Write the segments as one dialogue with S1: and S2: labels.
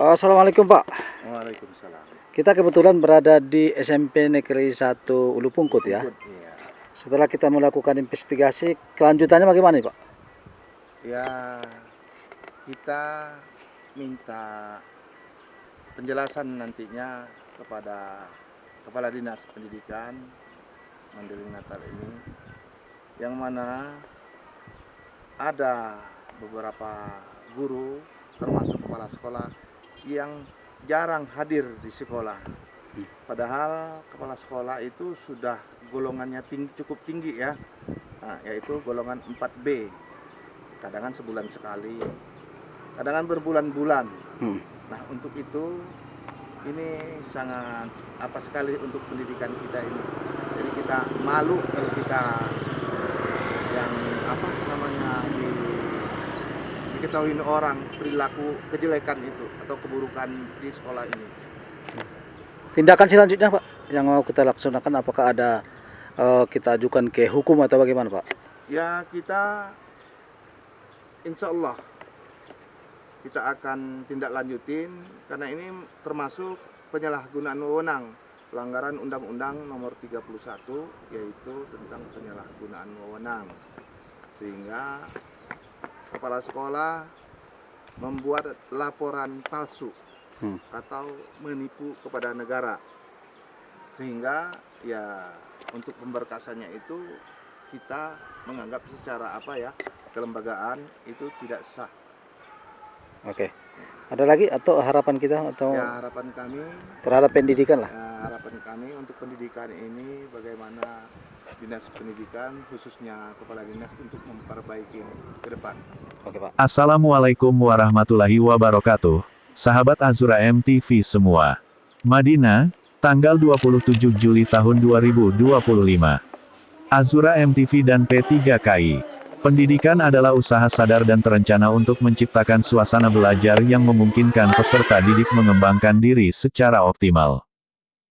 S1: Assalamualaikum Pak.
S2: Waalaikumsalam.
S1: Kita kebetulan berada di SMP Negeri 1 Ulu Pungkut ya.
S2: Iya.
S1: Setelah kita melakukan investigasi, kelanjutannya bagaimana nih Pak?
S2: Ya, kita minta penjelasan nantinya kepada Kepala Dinas Pendidikan Mandailing Natal ini, yang mana ada beberapa guru termasuk kepala sekolah yang jarang hadir di sekolah. Padahal kepala sekolah itu sudah golongannya cukup tinggi ya, yaitu golongan 4B. Kadang sebulan sekali, kadang berbulan-bulan. Nah, untuk itu ini sangat sekali untuk pendidikan kita ini. Jadi kita malu kalau kita yang diketahui orang perilaku kejelekan itu atau keburukan di sekolah ini.
S1: Tindakan selanjutnya Pak yang mau kita laksanakan, apakah ada kita ajukan ke hukum atau bagaimana Pak?
S2: Ya, kita insya Allah kita akan tindak lanjutin, karena ini termasuk penyalahgunaan wewenang, pelanggaran Undang-Undang Nomor 31, yaitu tentang penyalahgunaan wewenang, sehingga kepala sekolah membuat laporan palsu atau menipu kepada negara, sehingga ya untuk pemberkasannya itu kita menganggap secara kelembagaan itu tidak sah.
S1: Oke. Ada lagi atau harapan kita atau
S2: ya, harapan kami
S1: terhadap pendidikan lah?
S2: Ya, harapan kami untuk pendidikan ini bagaimana Dinas Pendidikan khususnya Kepala Dinas untuk memperbaiki ke depan.
S1: Oke Pak.
S3: Assalamualaikum warahmatullahi wabarakatuh. Sahabat Azura MTV semua. Madinah, tanggal 27 Juli tahun 2025. Azura MTV dan P3KI. Pendidikan adalah usaha sadar dan terencana untuk menciptakan suasana belajar yang memungkinkan peserta didik mengembangkan diri secara optimal.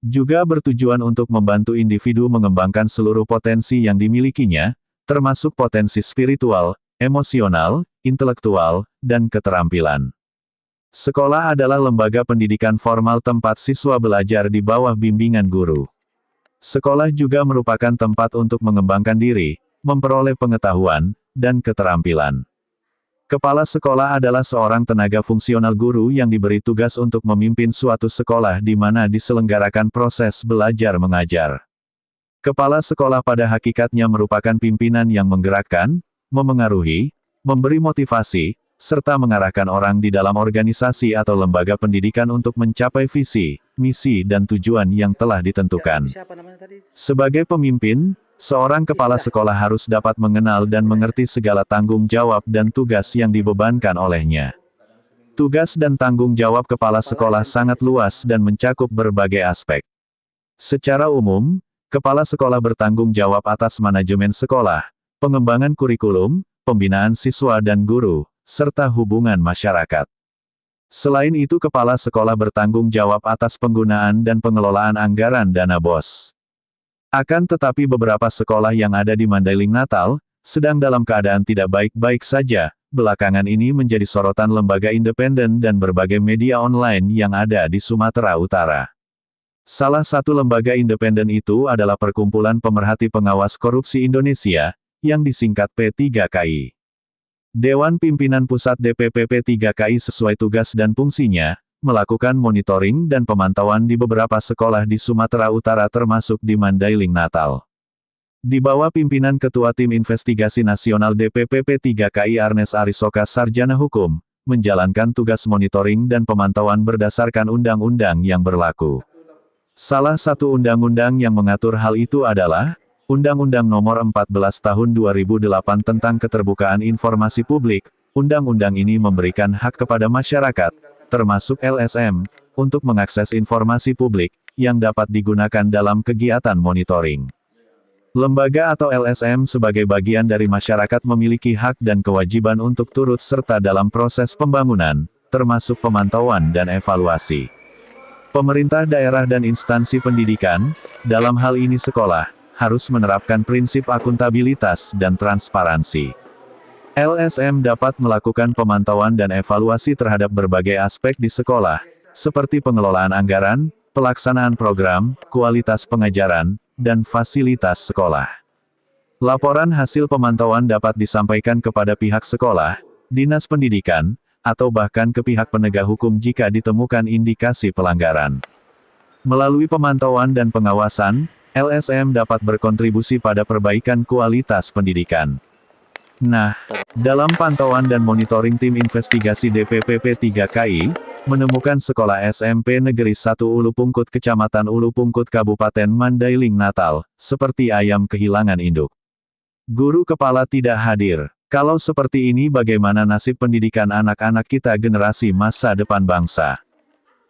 S3: Juga bertujuan untuk membantu individu mengembangkan seluruh potensi yang dimilikinya, termasuk potensi spiritual, emosional, intelektual, dan keterampilan. Sekolah adalah lembaga pendidikan formal tempat siswa belajar di bawah bimbingan guru. Sekolah juga merupakan tempat untuk mengembangkan diri, memperoleh pengetahuan, dan keterampilan. Kepala sekolah adalah seorang tenaga fungsional guru yang diberi tugas untuk memimpin suatu sekolah di mana diselenggarakan proses belajar mengajar. Kepala sekolah pada hakikatnya merupakan pimpinan yang menggerakkan, memengaruhi, memberi motivasi, serta mengarahkan orang di dalam organisasi atau lembaga pendidikan untuk mencapai visi, misi dan tujuan yang telah ditentukan. Sebagai pemimpin, seorang kepala sekolah harus dapat mengenal dan mengerti segala tanggung jawab dan tugas yang dibebankan olehnya. Tugas dan tanggung jawab kepala sekolah sangat luas dan mencakup berbagai aspek. Secara umum, kepala sekolah bertanggung jawab atas manajemen sekolah, pengembangan kurikulum, pembinaan siswa dan guru, serta hubungan masyarakat. Selain itu, kepala sekolah bertanggung jawab atas penggunaan dan pengelolaan anggaran dana BOS. Akan tetapi beberapa sekolah yang ada di Mandailing Natal, sedang dalam keadaan tidak baik-baik saja, belakangan ini menjadi sorotan lembaga independen dan berbagai media online yang ada di Sumatera Utara. Salah satu lembaga independen itu adalah Perkumpulan Pemerhati Pengawas Korupsi Indonesia, yang disingkat P3KI. Dewan Pimpinan Pusat DPP P3KI sesuai tugas dan fungsinya, melakukan monitoring dan pemantauan di beberapa sekolah di Sumatera Utara termasuk di Mandailing Natal. Di bawah pimpinan Ketua Tim Investigasi Nasional DPP P3KI Arnes Arisoka Sarjana Hukum, menjalankan tugas monitoring dan pemantauan berdasarkan undang-undang yang berlaku. Salah satu undang-undang yang mengatur hal itu adalah Undang-Undang Nomor 14 Tahun 2008 tentang Keterbukaan Informasi Publik. Undang-undang ini memberikan hak kepada masyarakat, termasuk LSM, untuk mengakses informasi publik, yang dapat digunakan dalam kegiatan monitoring. Lembaga atau LSM sebagai bagian dari masyarakat memiliki hak dan kewajiban untuk turut serta dalam proses pembangunan, termasuk pemantauan dan evaluasi. Pemerintah daerah dan instansi pendidikan, dalam hal ini sekolah, harus menerapkan prinsip akuntabilitas dan transparansi. LSM dapat melakukan pemantauan dan evaluasi terhadap berbagai aspek di sekolah, seperti pengelolaan anggaran, pelaksanaan program, kualitas pengajaran, dan fasilitas sekolah. Laporan hasil pemantauan dapat disampaikan kepada pihak sekolah, dinas pendidikan, atau bahkan ke pihak penegak hukum jika ditemukan indikasi pelanggaran. Melalui pemantauan dan pengawasan, LSM dapat berkontribusi pada perbaikan kualitas pendidikan. Nah, dalam pantauan dan monitoring tim investigasi DPPP 3KI, menemukan sekolah SMP Negeri 1 Ulu Pungkut Kecamatan Ulu Pungkut Kabupaten Mandailing Natal, seperti ayam kehilangan induk. Guru kepala tidak hadir. Kalau seperti ini bagaimana nasib pendidikan anak-anak kita generasi masa depan bangsa?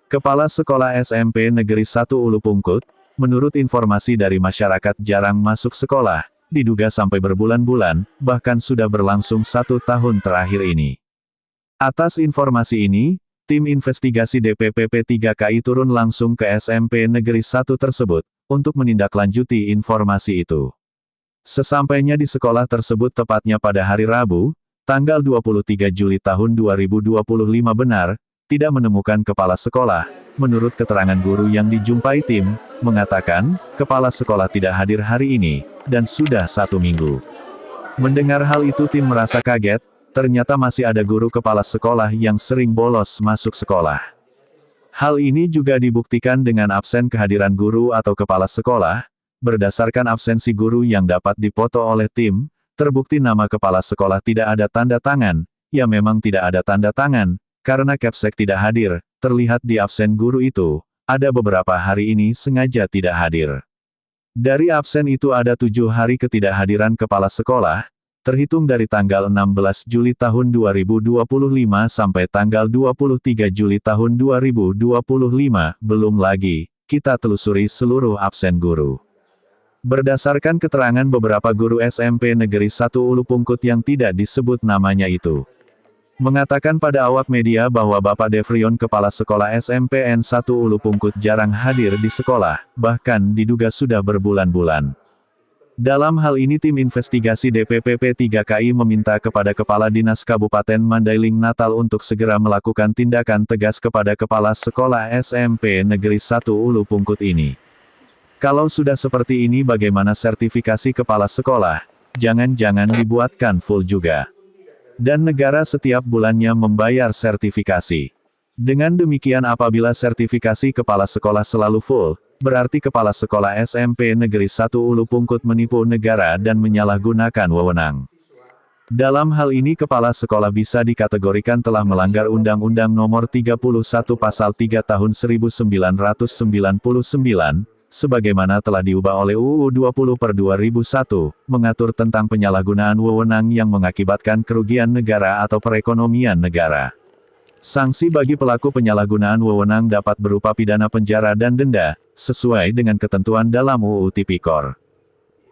S3: Kepala Sekolah SMP Negeri 1 Ulu Pungkut, menurut informasi dari masyarakat jarang masuk sekolah, diduga sampai berbulan-bulan, bahkan sudah berlangsung 1 tahun terakhir ini. Atas informasi ini, tim investigasi DPPP 3KI turun langsung ke SMP Negeri 1 tersebut, untuk menindaklanjuti informasi itu. Sesampainya di sekolah tersebut tepatnya pada hari Rabu, tanggal 23 Juli tahun 2025 benar, tidak menemukan kepala sekolah. Menurut keterangan guru yang dijumpai tim, mengatakan, kepala sekolah tidak hadir hari ini, dan sudah 1 minggu. Mendengar hal itu tim merasa kaget, ternyata masih ada guru kepala sekolah yang sering bolos masuk sekolah. Hal ini juga dibuktikan dengan absen kehadiran guru atau kepala sekolah. Berdasarkan absensi guru yang dapat dipoto oleh tim, terbukti nama kepala sekolah tidak ada tanda tangan, ya memang tidak ada tanda tangan, karena Kepsek tidak hadir, terlihat di absen guru itu, ada beberapa hari ini sengaja tidak hadir. Dari absen itu ada 7 hari ketidakhadiran kepala sekolah, terhitung dari tanggal 16 Juli tahun 2025 sampai tanggal 23 Juli tahun 2025, belum lagi, kita telusuri seluruh absen guru. Berdasarkan keterangan beberapa guru SMP Negeri 1 Ulu Pungkut yang tidak disebut namanya itu, mengatakan pada awak media bahwa Bapak Devrion kepala sekolah SMPN 1 Ulu Pungkut jarang hadir di sekolah, bahkan diduga sudah berbulan-bulan. Dalam hal ini tim investigasi DPPP 3KI meminta kepada Kepala Dinas Kabupaten Mandailing Natal untuk segera melakukan tindakan tegas kepada kepala sekolah SMP Negeri 1 Ulu Pungkut ini. Kalau sudah seperti ini bagaimana sertifikasi kepala sekolah? Jangan-jangan dibuatkan full juga. Dan negara setiap bulannya membayar sertifikasi. Dengan demikian apabila sertifikasi kepala sekolah selalu full, berarti kepala sekolah SMP Negeri 1 Ulu Pungkut menipu negara dan menyalahgunakan wewenang. Dalam hal ini kepala sekolah bisa dikategorikan telah melanggar Undang-Undang Nomor 31 Pasal 3 Tahun 1999, sebagaimana telah diubah oleh UU 20/2001, mengatur tentang penyalahgunaan wewenang yang mengakibatkan kerugian negara atau perekonomian negara. Sanksi bagi pelaku penyalahgunaan wewenang dapat berupa pidana penjara dan denda, sesuai dengan ketentuan dalam UU Tipikor.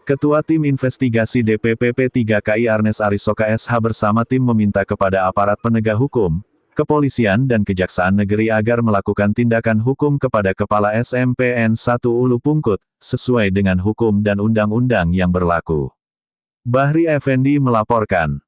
S3: Ketua Tim Investigasi DPPP 3KI Arnes Arisoka SH bersama tim meminta kepada aparat penegak hukum, kepolisian dan kejaksaan negeri agar melakukan tindakan hukum kepada kepala SMPN 1 Ulu Pungkut, sesuai dengan hukum dan undang-undang yang berlaku. Bahri Effendi melaporkan.